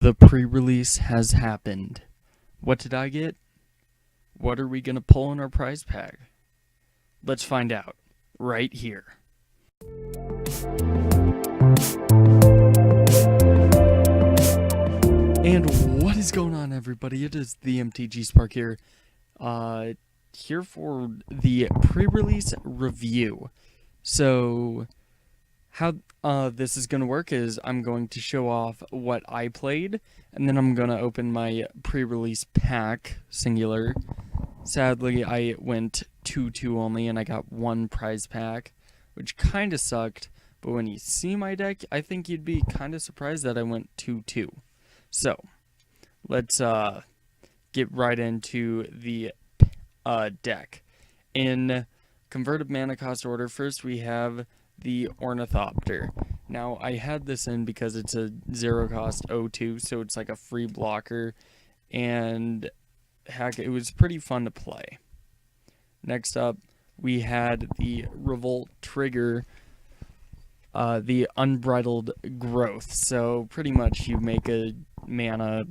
The pre-release has happened. What did I get? What are we gonna pull in our prize pack? Let's find out right here. And what is going on, everybody? It is the MTGSpark here. Here for the pre-release review. So how this is going to work is I'm going to show off what I played, and then I'm going to open my pre-release pack, singular. Sadly, I went 2-2 only, and I got one prize pack, which kind of sucked. But when you see my deck, I think you'd be kind of surprised that I went 2-2. So, let's get right into the deck. In converted mana cost order, first we have the Ornithopter. Now, I had this in because it's a 0 cost 0-2, so it's like a free blocker, and heck, it was pretty fun to play. Next up, we had the Revolt trigger, the Unbridled Growth. So pretty much you make a mana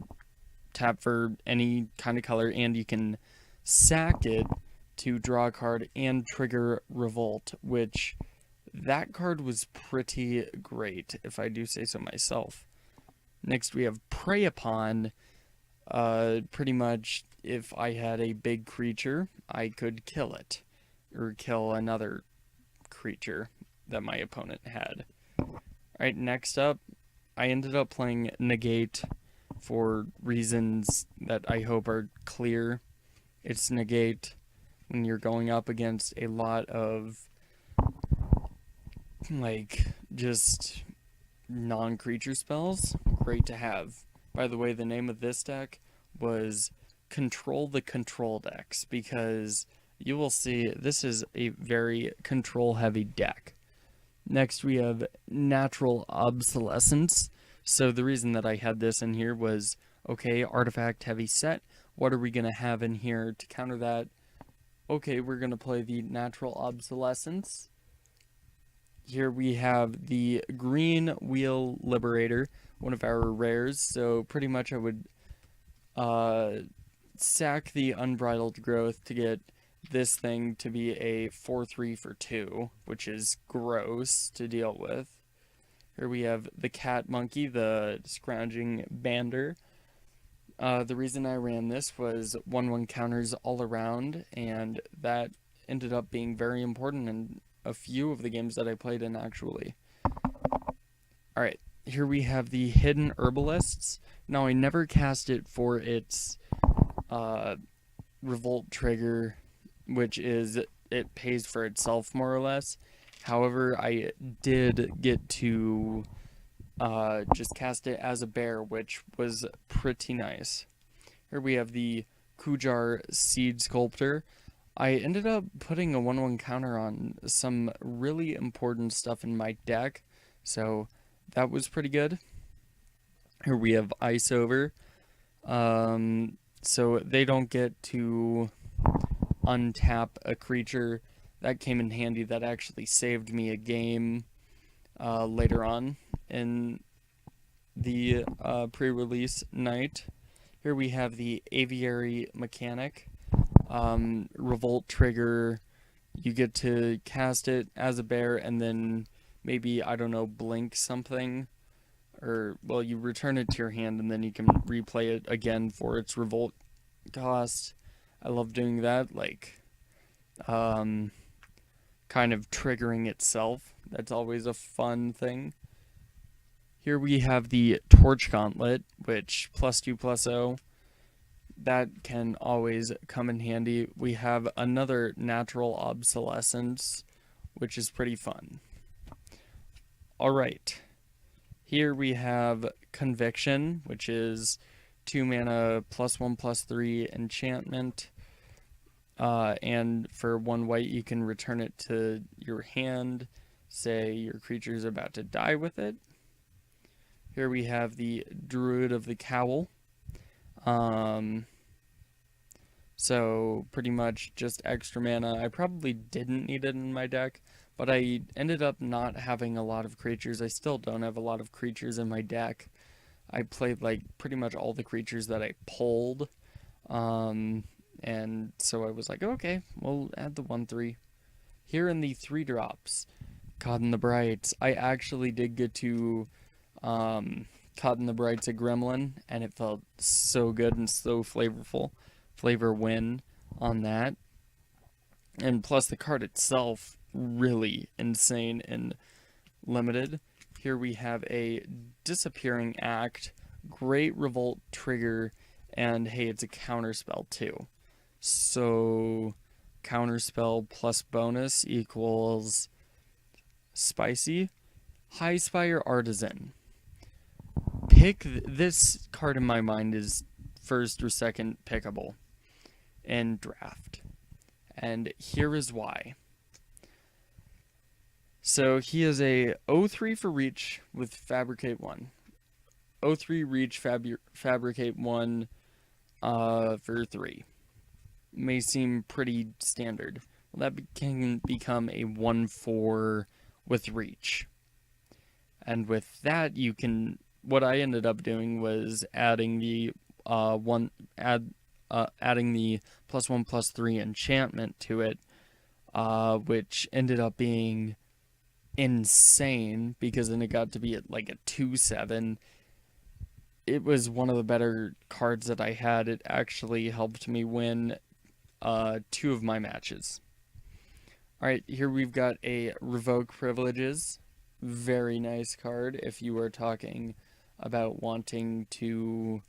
tap for any kind of color, and you can sack it to draw a card and trigger Revolt, which that card was pretty great, if I do say so myself. Next we have Prey Upon. Pretty much if I had a big creature, I could kill it, or kill another creature that my opponent had. Alright, next up, I ended up playing Negate for reasons that I hope are clear. It's Negate when you're going up against a lot of, like, just non-creature spells. Great to have. By the way, the name of this deck was Control the Control Decks, because you will see this is a very control-heavy deck. Next, we have Natural Obsolescence. So the reason that I had this in here was, okay, artifact-heavy set. What are we going to have in here to counter that? Okay, we're going to play the Natural Obsolescence. Here we have the Green Wheel Liberator, one of our rares. So pretty much I would sack the Unbridled Growth to get this thing to be a 4/3 for 2, which is gross to deal with. Here we have the Cat Monkey, the Scrounging Bander. The reason I ran this was 1/1 counters all around, and that ended up being very important in a few of the games that I played in, actually. Alright, here we have the Hidden Herbalists. Now, I never cast it for its Revolt trigger, which is, it pays for itself more or less. However, I did get to just cast it as a bear, which was pretty nice. Here we have the Kujar Seed Sculptor. I ended up putting a 1/1 counter on some really important stuff in my deck, so that was pretty good. Here we have Ice Over. So they don't get to untap a creature. That came in handy. That actually saved me a game later on in the pre-release night. Here we have the Aviary Mechanic. Revolt trigger. You get to cast it as a bear and then maybe, I don't know, blink something. Or, well, you return it to your hand and then you can replay it again for its Revolt cost. I love doing that, like, kind of triggering itself. That's always a fun thing. Here we have the Torch Gauntlet, which +2/+0. That can always come in handy. We have another Natural Obsolescence, which is pretty fun. Alright. Here we have Conviction, which is 2 mana +1/+3 enchantment. And for 1 white, you can return it to your hand. Say your creature's about to die with it. Here we have the Druid of the Cowl. So pretty much just extra mana. I probably didn't need it in my deck, but I ended up not having a lot of creatures. I still don't have a lot of creatures in my deck. I played like pretty much all the creatures that I pulled. And so I was like, okay, we'll add the 1/3. Here in the 3 drops, Caught in the Brights, I actually did get to Caught in the Brights a Gremlin, and it felt so good and so flavorful. Flavor win on that. And plus the card itself, really insane and limited. Here we have a Disappearing Act, great Revolt trigger, and hey, it's a counterspell too. So counterspell plus bonus equals spicy. High Spire Artisan. This card in my mind is first or second pickable in draft. And here is why. So he is a 0/3 for reach with Fabricate 1. 0/3 reach, Fabricate 1 for 3. May seem pretty standard. Well, that can become a 1/4 with reach. And with that, you can... What I ended up doing was adding the adding the +1/+3 enchantment to it, which ended up being insane because then it got to be at like a 2/7. It was one of the better cards that I had. It actually helped me win 2 of my matches. Alright, here we've got a Revoke Privileges. Very nice card if you are talking about wanting to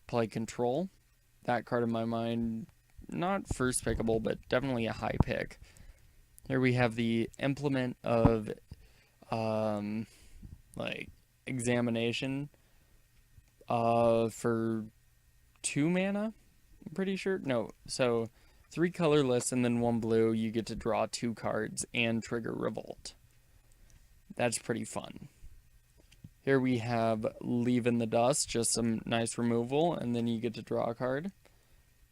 play control. That card in my mind, not first pickable, but definitely a high pick. Here we have the Implement of like Examination for 2 mana, I'm pretty sure. No, so 3 colorless and then 1 blue, you get to draw 2 cards and trigger Revolt. That's pretty fun. Here we have Leave in the Dust, just some nice removal, and then you get to draw a card.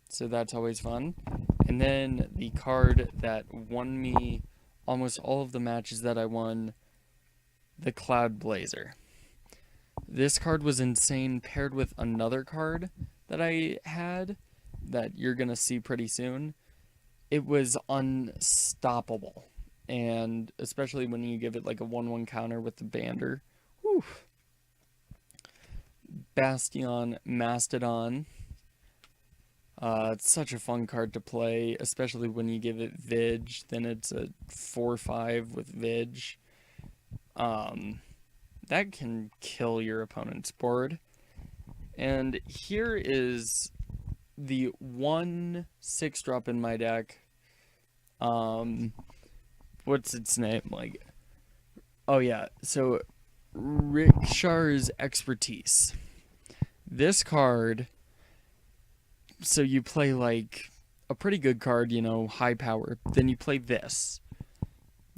So that's always fun. And then the card that won me almost all of the matches that I won, the Cloud Blazer. This card was insane paired with another card that I had that you're going to see pretty soon. It was unstoppable. And especially when you give it like a 1/1 counter with the Bander. Whew. Bastion Mastodon. It's such a fun card to play, especially when you give it Vidge. Then it's a 4/5 with Vidge. That can kill your opponent's board. And here is the 1 6-drop in my deck. What's its name? Like, oh yeah, so Rikshar's Expertise. This card, so you play like a pretty good card, you know, high power. Then you play this.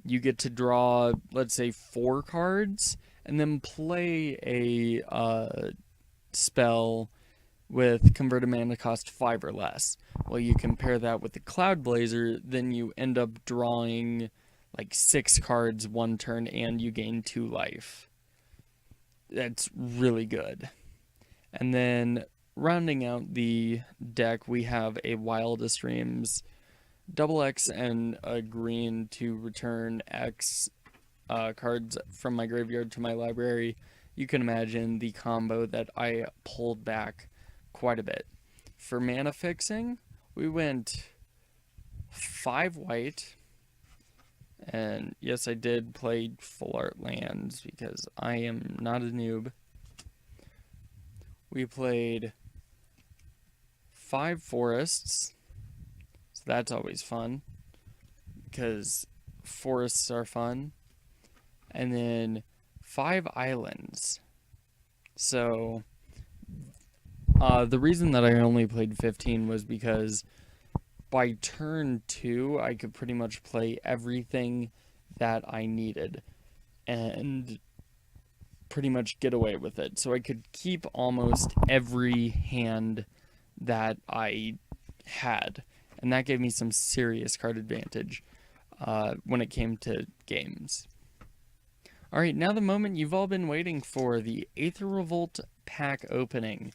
You get to draw, let's say, 4 cards, and then play a spell with converted mana cost 5 or less. Well, you compare that with the Cloud Blazer, then you end up drawing like 6 cards 1 turn, and you gain 2 life. That's really good. And then rounding out the deck, we have a Wildest Dreams, XX and a green to return X cards from my graveyard to my library. You can imagine the combo that I pulled back quite a bit. For mana fixing, we went 5 white. And yes, I did play full art lands because I am not a noob. We played 5 forests. So that's always fun because forests are fun. And then 5 islands. So the reason that I only played 15 was because by turn 2, I could pretty much play everything that I needed and pretty much get away with it. So I could keep almost every hand that I had, and that gave me some serious card advantage when it came to games. Alright, now the moment you've all been waiting for, the Aether Revolt pack opening.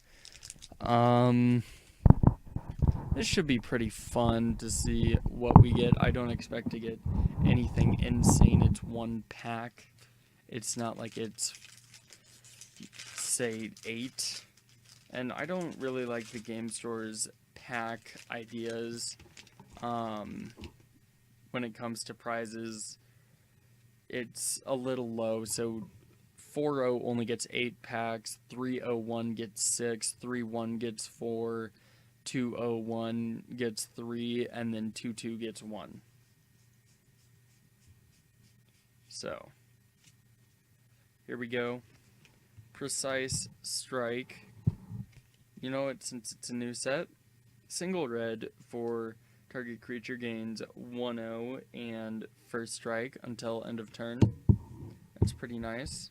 This should be pretty fun to see what we get. I don't expect to get anything insane. It's one pack. It's not like it's, say, 8. And I don't really like the game store's pack ideas when it comes to prizes. It's a little low, so 4-0 only gets 8 packs, 3-0-1 gets 6, 3-1 gets 4, 2-0-1 gets 3, and then 2-2 gets 1. So, here we go. Precise Strike. You know what, since it's a new set, single red for target creature gains 1-0 and first strike until end of turn. That's pretty nice.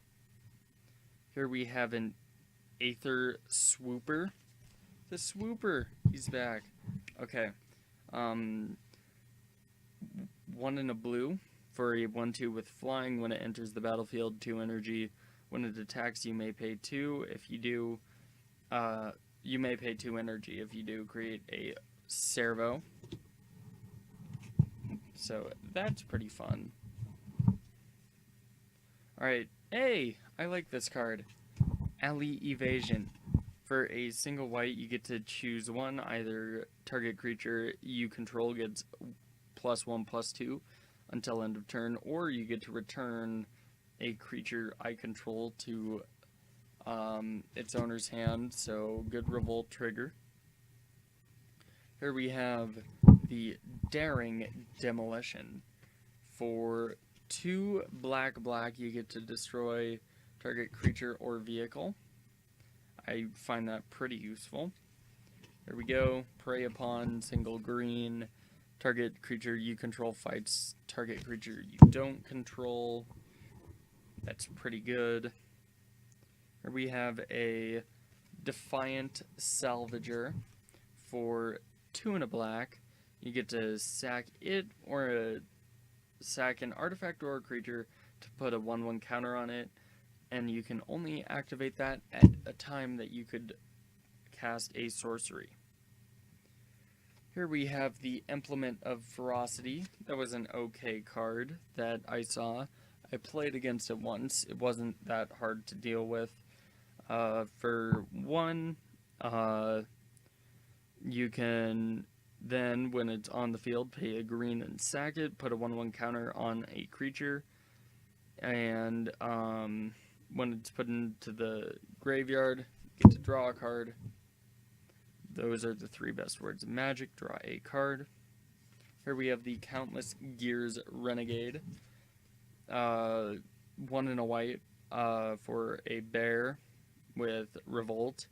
Here we have an Aether Swooper. The Swooper, he's back. Okay. 1 in a blue for a 1/2 with flying. When it enters the battlefield, 2 energy. When it attacks, you may pay 2. If you do, you may pay 2 energy. If you do, create a servo. So that's pretty fun. Alright, hey, I like this card. Alley Evasion. For a single white, you get to choose one. Either target creature you control gets +1/+2 until end of turn, or you get to return a creature I control to its owner's hand, so good revolt trigger. Here we have the Daring Demolition. For 2 black, you get to destroy target creature or vehicle. I find that pretty useful. Here we go. Prey upon, single green. Target creature you control fights target creature you don't control. That's pretty good. Here we have a Defiant Salvager. For 2 and a black, you get to sack it or sack an artifact or a creature to put a 1/1 counter on it, and you can only activate that at a time that you could cast a sorcery. Here we have the Implement of Ferocity. That was an okay card that I saw. I played against it once. It wasn't that hard to deal with. For 1, you can then, when it's on the field, pay a green and sack it, put a 1/1 counter on a creature, and when it's put into the graveyard, you get to draw a card. Those are the 3 best words of Magic. Draw a card. Here we have the Countless Gears Renegade. 1 in a white for a bear with Revolt.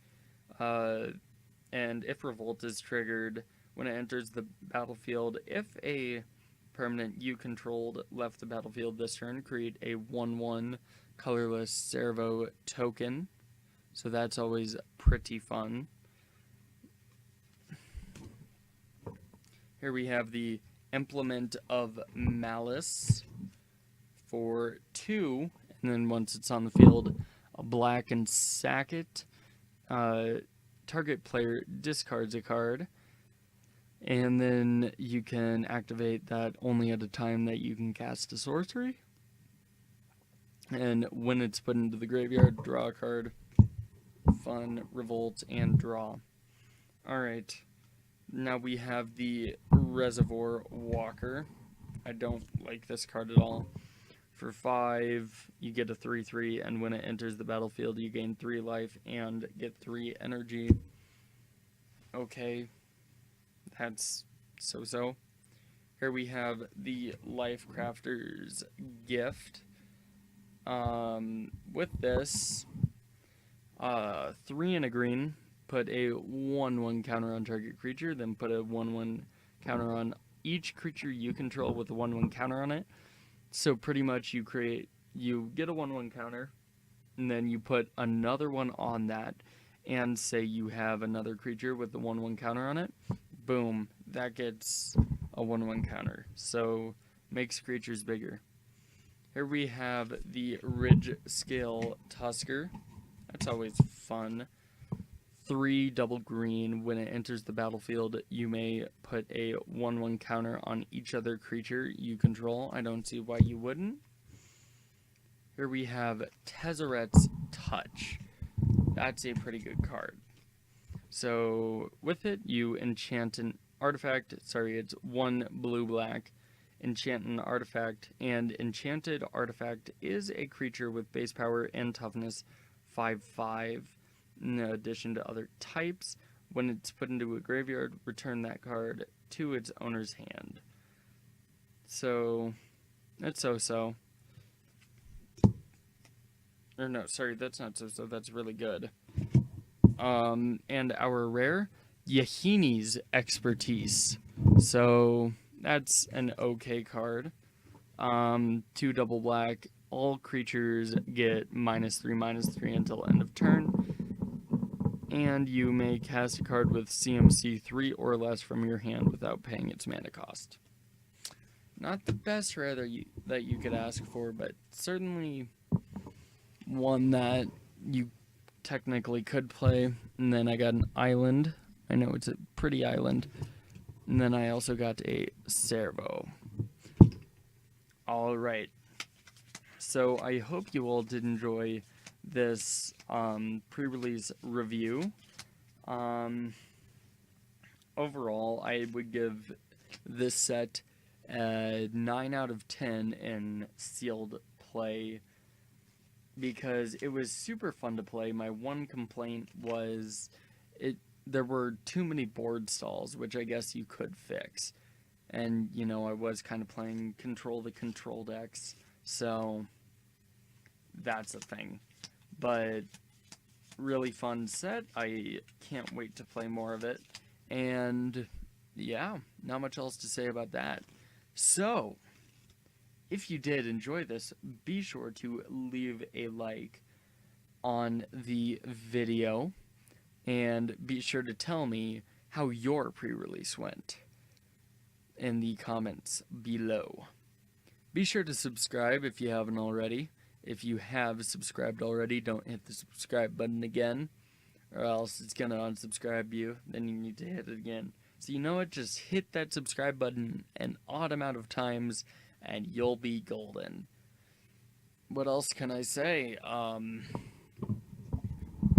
And if Revolt is triggered, when it enters the battlefield, if a permanent you controlled left the battlefield this turn, create a 1/1 colorless servo token. So that's always pretty fun. Here we have the Implement of Malice for 2, and then once it's on the field, a black and sack it. Target player discards a card, and then you can activate that only at a time that you can cast a sorcery. And when it's put into the graveyard, draw a card. Fun, revolt, and draw. Alright, now we have the Reservoir Walker. I don't like this card at all. For 5, you get a 3/3, and when it enters the battlefield, you gain 3 life and get 3 energy. Okay, that's so-so. Here we have the Life Crafter's Gift. With this, 3 and a green, put a 1/1 counter on target creature, then put a 1/1 counter on each creature you control with a 1/1 counter on it. So pretty much you get a 1/1 counter, and then you put another one on that, and say you have another creature with the 1/1 counter on it. Boom, that gets a 1/1 counter. So makes creatures bigger. Here we have the Ridge Scale Tusker. That's always fun. 3 double green. When it enters the battlefield, you may put a 1/1 counter on each other creature you control. I don't see why you wouldn't. Here we have Tezzeret's Touch. That's a pretty good card. So with it, you enchant an artifact. Sorry, it's 1 blue-black. Enchant an artifact, and enchanted artifact is a creature with base power and toughness 5/5. In addition to other types, when it's put into a graveyard, return that card to its owner's hand. So, that's so-so. Or no, sorry, that's not so-so, that's really good. And our rare, Yahini's Expertise. So, that's an okay card. 2 double black. All creatures get -3/-3 until end of turn. And you may cast a card with CMC 3 or less from your hand without paying its mana cost. Not the best rare that you could ask for, but certainly one that you technically could play. And then I got an island. I know it's a pretty island. And then I also got a Servo. Alright. So I hope you all did enjoy this pre-release review. Overall, I would give this set a 9 out of 10 in sealed play because it was super fun to play. My one complaint was there were too many board stalls, which I guess you could fix. And, you know, I was kind of playing control the control decks, so that's a thing. But really fun set. I can't wait to play more of it. And yeah, not much else to say about that. So, if you did enjoy this, be sure to leave a like on the video. And be sure to tell me how your pre-release went in the comments below. Be sure to subscribe if you haven't already. If you have subscribed already, don't hit the subscribe button again, or else it's going to unsubscribe you. Then you need to hit it again. So you know what? Just hit that subscribe button an odd amount of times, and you'll be golden. What else can I say?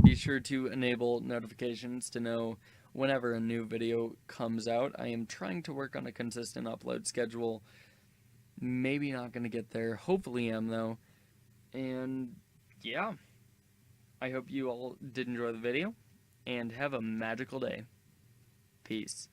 Be sure to enable notifications to know whenever a new video comes out. I am trying to work on a consistent upload schedule. Maybe not going to get there. Hopefully am, though. And yeah, I hope you all did enjoy the video, and have a magical day. Peace.